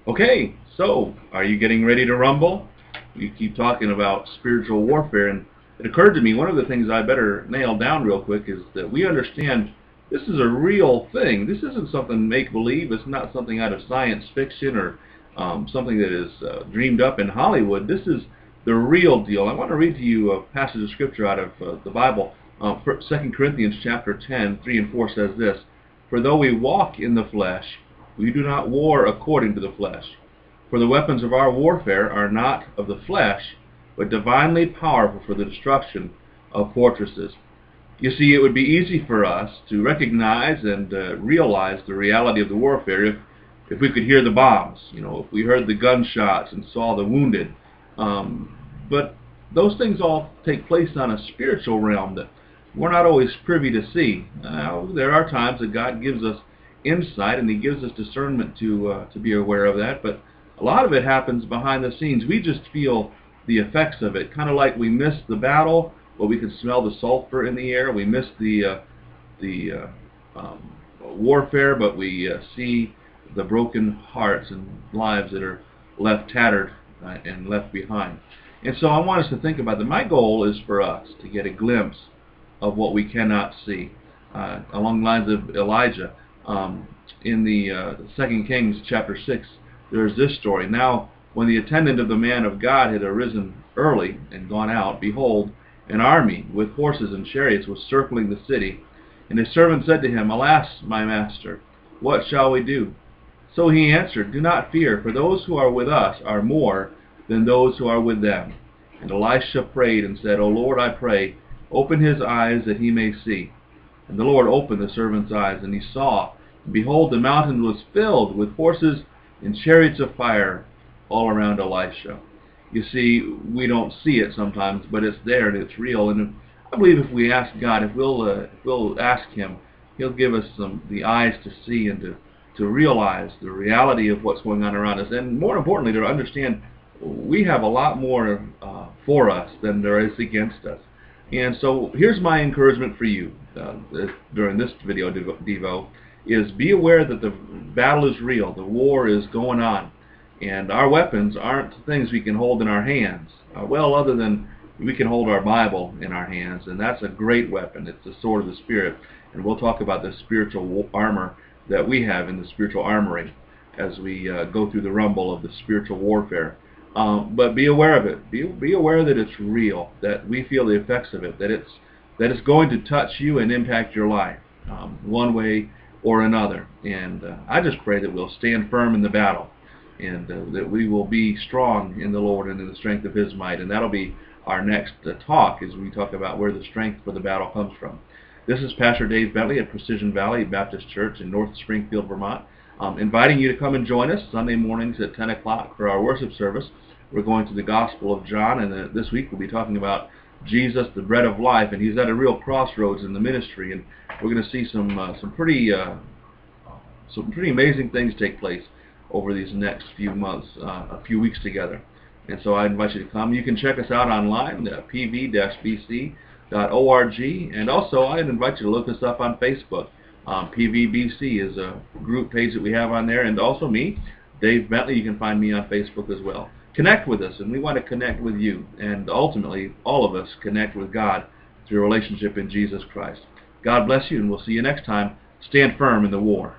Okay, so are you getting ready to rumble? You keep talking about spiritual warfare, and it occurred to me one of the things I better nail down real quick is that we understand this is a real thing. This isn't something make-believe. It's not something out of science fiction or something that is dreamed up in Hollywood. This is the real deal. I want to read to you a passage of scripture out of the Bible. 2 Corinthians chapter 10, 3 and 4 says this, "For though we walk in the flesh, we do not war according to the flesh. For the weapons of our warfare are not of the flesh, but divinely powerful for the destruction of fortresses." You see, it would be easy for us to recognize and realize the reality of the warfare if we could hear the bombs, if we heard the gunshots and saw the wounded. But those things all take place on a spiritual realm that we're not always privy to see. There are times that God gives us insight and He gives us discernment to be aware of that, but a lot of it happens behind the scenes. We just feel the effects of it, kind of like we miss the battle, but we can smell the sulfur in the air. We miss the warfare, but we see the broken hearts and lives that are left tattered and left behind. And so I want us to think about that. My goal is for us to get a glimpse of what we cannot see. Along the lines of Elijah, in the 2 Kings chapter 6, there's this story. "Now, when the attendant of the man of God had arisen early and gone out, behold, an army with horses and chariots was circling the city. And his servant said to him, Alas, my master, what shall we do? So he answered, Do not fear, for those who are with us are more than those who are with them. And Elisha prayed and said, O Lord, I pray, open his eyes that he may see. And the Lord opened the servant's eyes, and he saw, and behold, the mountain was filled with horses and chariots of fire all around Elisha." You see, we don't see it sometimes, but it's there and it's real. And I believe if we ask God, if we'll ask Him, He'll give us the eyes to see and to realize the reality of what's going on around us. And more importantly, to understand we have a lot more for us than there is against us. And so here's my encouragement for you during this video devo, is be aware that the battle is real, the war is going on, and our weapons aren't things we can hold in our hands. Well, other than we can hold our Bible in our hands, and that's a great weapon. It's the sword of the Spirit, and we'll talk about the spiritual armor that we have in the spiritual armory as we go through the rumble of the spiritual warfare. But be aware of it. Be aware that it's real, that we feel the effects of it, that it's going to touch you and impact your life one way or another. And I just pray that we'll stand firm in the battle, and that we will be strong in the Lord and in the strength of His might. And that'll be our next talk as we talk about where the strength for the battle comes from. This is Pastor Dave Bentley at Precision Valley Baptist Church in North Springfield, Vermont, inviting you to come and join us Sunday mornings at 10 o'clock for our worship service. We're going to the Gospel of John, and this week we'll be talking about Jesus, the bread of life, and He's at a real crossroads in the ministry, and we're going to see some pretty amazing things take place over these next few months, a few weeks together. And so I invite you to come. You can check us out online, pv-bc.org, and also I invite you to look us up on Facebook. PVBC is a group page that we have on there, and also me, Dave Bentley. You can find me on Facebook as well. Connect with us, and we want to connect with you, and ultimately all of us connect with God through a relationship in Jesus Christ. God bless you, and we'll see you next time. Stand firm in the war.